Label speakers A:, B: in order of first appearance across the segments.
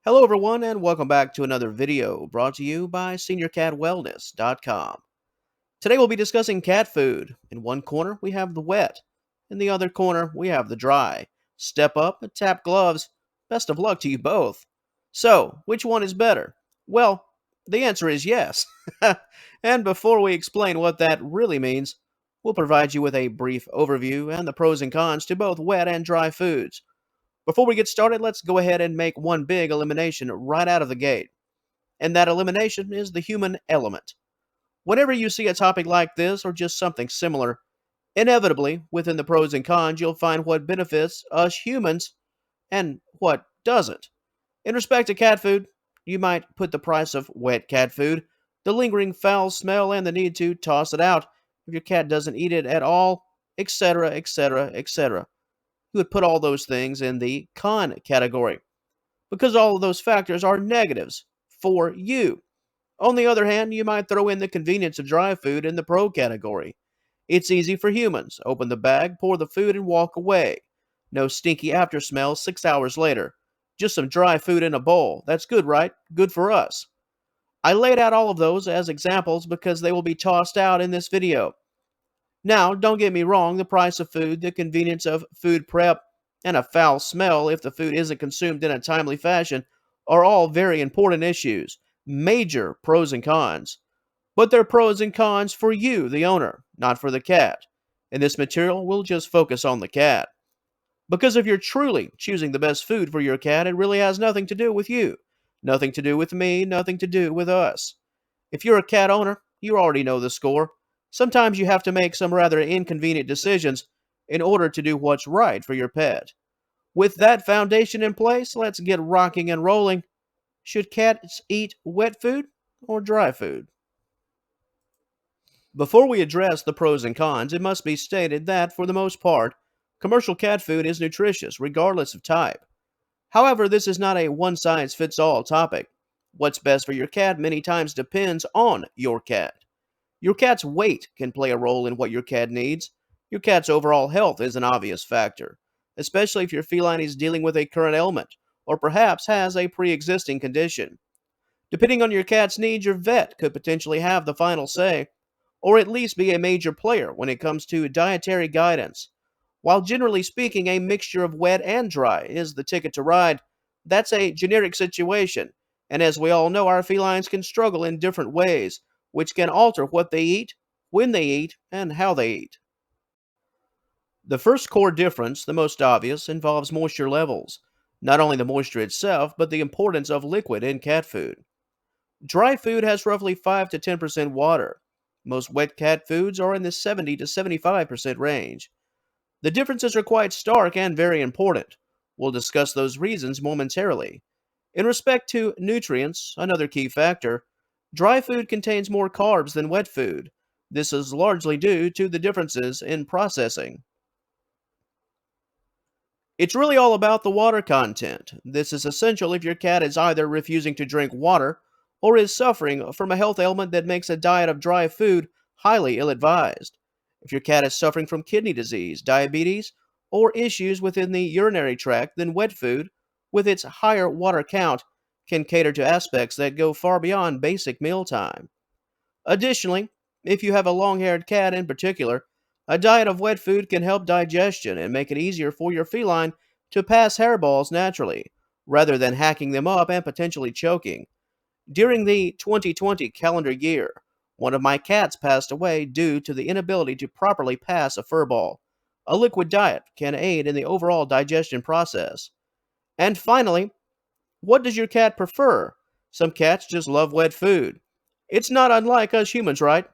A: Hello, everyone, and welcome back to another video brought to you by SeniorCatWellness.com. Today, we'll be discussing cat food. In one corner, we have the wet. In the other corner, we have the dry. Step up and tap gloves. Best of luck to you both. So, which one is better? Well, the answer is yes. And before we explain what that really means, we'll provide you with a brief overview and the pros and cons to both wet and dry foods. Before we get started, let's go ahead and make one big elimination right out of the gate. And that elimination is the human element. Whenever you see a topic like this or just something similar, inevitably, within the pros and cons, you'll find what benefits us humans and what doesn't. In respect to cat food, you might put the price of wet cat food, the lingering foul smell, and the need to toss it out if your cat doesn't eat it at all, etc., etc., etc. You would put all those things in the con category because all of those factors are negatives for you. On the other hand, you might throw in the convenience of dry food in the pro category. It's easy for humans. Open the bag, pour the food, and walk away. No stinky after smell 6 hours later. Just some dry food in a bowl. That's good, right? Good for us. I laid out all of those as examples because they will be tossed out in this video. Now, don't get me wrong, the price of food, the convenience of food prep, and a foul smell if the food isn't consumed in a timely fashion are all very important issues, major pros and cons. But they're pros and cons for you, the owner, not for the cat. In this material, we'll just focus on the cat. Because if you're truly choosing the best food for your cat, it really has nothing to do with you, nothing to do with me, nothing to do with us. If you're a cat owner, you already know the score. Sometimes you have to make some rather inconvenient decisions in order to do what's right for your pet. With that foundation in place, let's get rocking and rolling. Should cats eat wet food or dry food? Before we address the pros and cons, it must be stated that, for the most part, commercial cat food is nutritious, regardless of type. However, this is not a one size fits all topic. What's best for your cat many times depends on your cat. Your cat's weight can play a role in what your cat needs. Your cat's overall health is an obvious factor, especially if your feline is dealing with a current ailment or perhaps has a pre existing condition. Depending on your cat's needs, your vet could potentially have the final say, or at least be a major player when it comes to dietary guidance. While generally speaking, a mixture of wet and dry is the ticket to ride, that's a generic situation, and as we all know, our felines can struggle in different ways, which can alter what they eat, when they eat, and how they eat. The first core difference, the most obvious, involves moisture levels. Not only the moisture itself, but the importance of liquid in cat food. Dry food has roughly 5 to 10% water. Most wet cat foods are in the 70 to 75% range. The differences are quite stark and very important. We'll discuss those reasons momentarily. In respect to nutrients, another key factor, dry food contains more carbs than wet food. This is largely due to the differences in processing. It's really all about the water content. This is essential if your cat is either refusing to drink water or is suffering from a health ailment that makes a diet of dry food highly ill advised. If your cat is suffering from kidney disease, diabetes, or issues within the urinary tract, then wet food, with its higher water count, can cater to aspects that go far beyond basic mealtime. Additionally, if you have a long haired cat in particular, a diet of wet food can help digestion and make it easier for your feline to pass hairballs naturally, rather than hacking them up and potentially choking. During the 2020 calendar year, one of my cats passed away due to the inability to properly pass a furball. A liquid diet can aid in the overall digestion process. And finally, what does your cat prefer? Some cats just love wet food. It's not unlike us humans, right?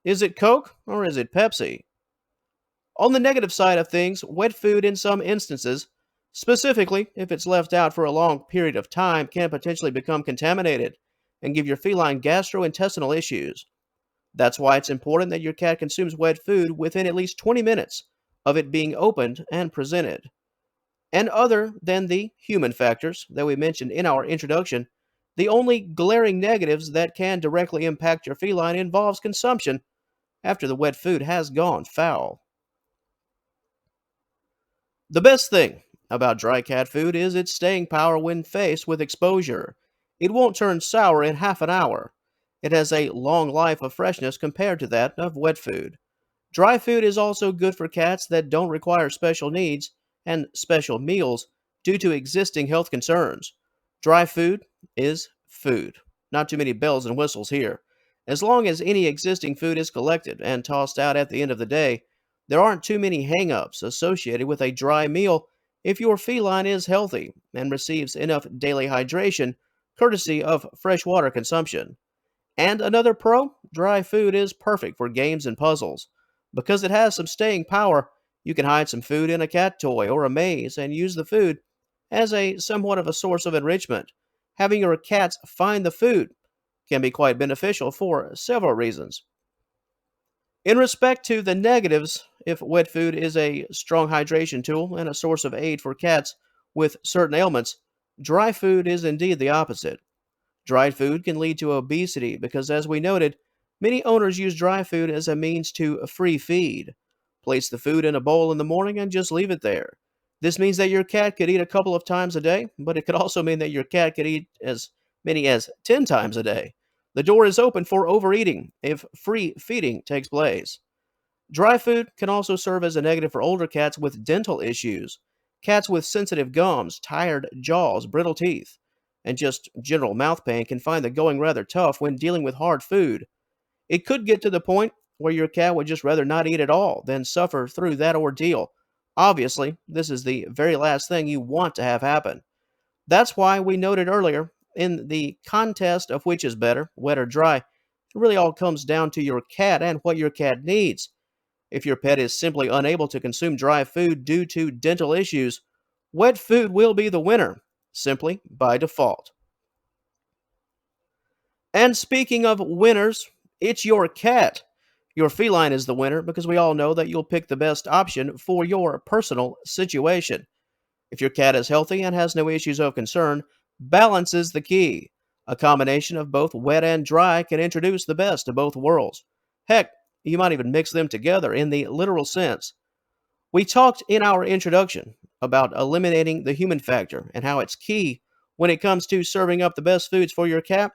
A: Is it Coke or is it Pepsi? On the negative side of things, wet food in some instances, specifically if it's left out for a long period of time, can potentially become contaminated and give your feline gastrointestinal issues. That's why it's important that your cat consumes wet food within at least 20 minutes of it being opened and presented. And other than the human factors that we mentioned in our introduction, the only glaring negatives that can directly impact your feline involves consumption after the wet food has gone foul. The best thing about dry cat food is its staying power when faced with exposure. It won't turn sour in half an hour. It has a long life of freshness compared to that of wet food. Dry food is also good for cats that don't require special needs and special meals due to existing health concerns. Dry food is food. Not too many bells and whistles here. As long as any existing food is collected and tossed out at the end of the day, there aren't too many hang-ups associated with a dry meal if your feline is healthy and receives enough daily hydration courtesy of freshwater consumption. And another pro, dry food is perfect for games and puzzles. Because it has some staying power, you can hide some food in a cat toy or a maze and use the food as a somewhat of a source of enrichment. Having your cats find the food can be quite beneficial for several reasons. In respect to the negatives, if wet food is a strong hydration tool and a source of aid for cats with certain ailments, dry food is indeed the opposite. Dried food can lead to obesity because, as we noted, many owners use dry food as a means to free feed. Place the food in a bowl in the morning and just leave it there. This means that your cat could eat a couple of times a day, but it could also mean that your cat could eat as many as 10 times a day. The door is open for overeating if free feeding takes place. Dry food can also serve as a negative for older cats with dental issues. Cats with sensitive gums, tired jaws, brittle teeth, and just general mouth pain can find the going rather tough when dealing with hard food. It could get to the point where your cat would just rather not eat at all than suffer through that ordeal. Obviously, this is the very last thing you want to have happen. That's why we noted earlier in the contest of which is better, wet or dry, it really all comes down to your cat and what your cat needs. If your pet is simply unable to consume dry food due to dental issues, wet food will be the winner, simply by default. And speaking of winners, it's your cat. Your feline is the winner because we all know that you'll pick the best option for your personal situation. If your cat is healthy and has no issues of concern, balance is the key. A combination of both wet and dry can introduce the best of both worlds. Heck, you might even mix them together in the literal sense. We talked in our introduction about eliminating the human factor and how it's key when it comes to serving up the best foods for your cat.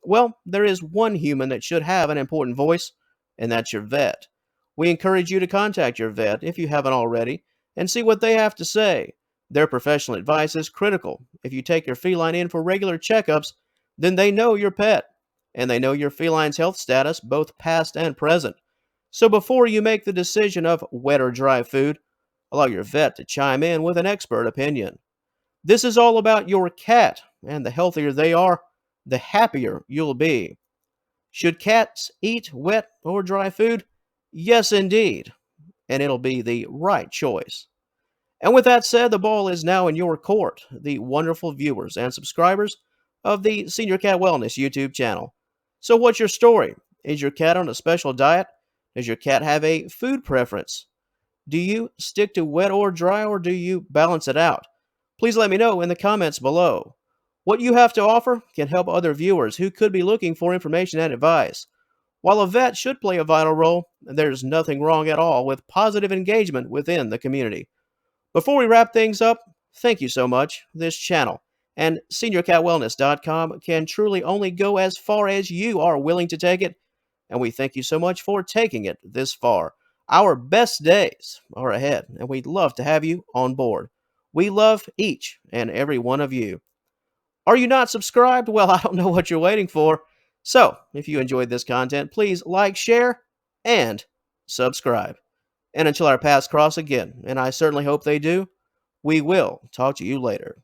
A: Well, there is one human that should have an important voice, and that's your vet. We encourage you to contact your vet if you haven't already and see what they have to say. Their professional advice is critical. If you take your feline in for regular checkups, then they know your pet, and they know your feline's health status, both past and present. So before you make the decision of wet or dry food, allow your vet to chime in with an expert opinion. This is all about your cat, and the healthier they are, the happier you'll be. Should cats eat wet or dry food? Yes, indeed, and it'll be the right choice. And with that said, the ball is now in your court, the wonderful viewers and subscribers of the Senior Cat Wellness YouTube channel. So what's your story? Is your cat on a special diet? Does your cat have a food preference? Do you stick to wet or dry, or do you balance it out? Please let me know in the comments below. What you have to offer can help other viewers who could be looking for information and advice. While a vet should play a vital role, there's nothing wrong at all with positive engagement within the community. Before we wrap things up, thank you so much. This channel and SeniorCatWellness.com can truly only go as far as you are willing to take it, and we thank you so much for taking it this far. Our best days are ahead, and we'd love to have you on board. We love each and every one of you. Are you not subscribed? Well, I don't know what you're waiting for. So, if you enjoyed this content, please like, share, and subscribe. And until our paths cross again, and I certainly hope they do, we will talk to you later.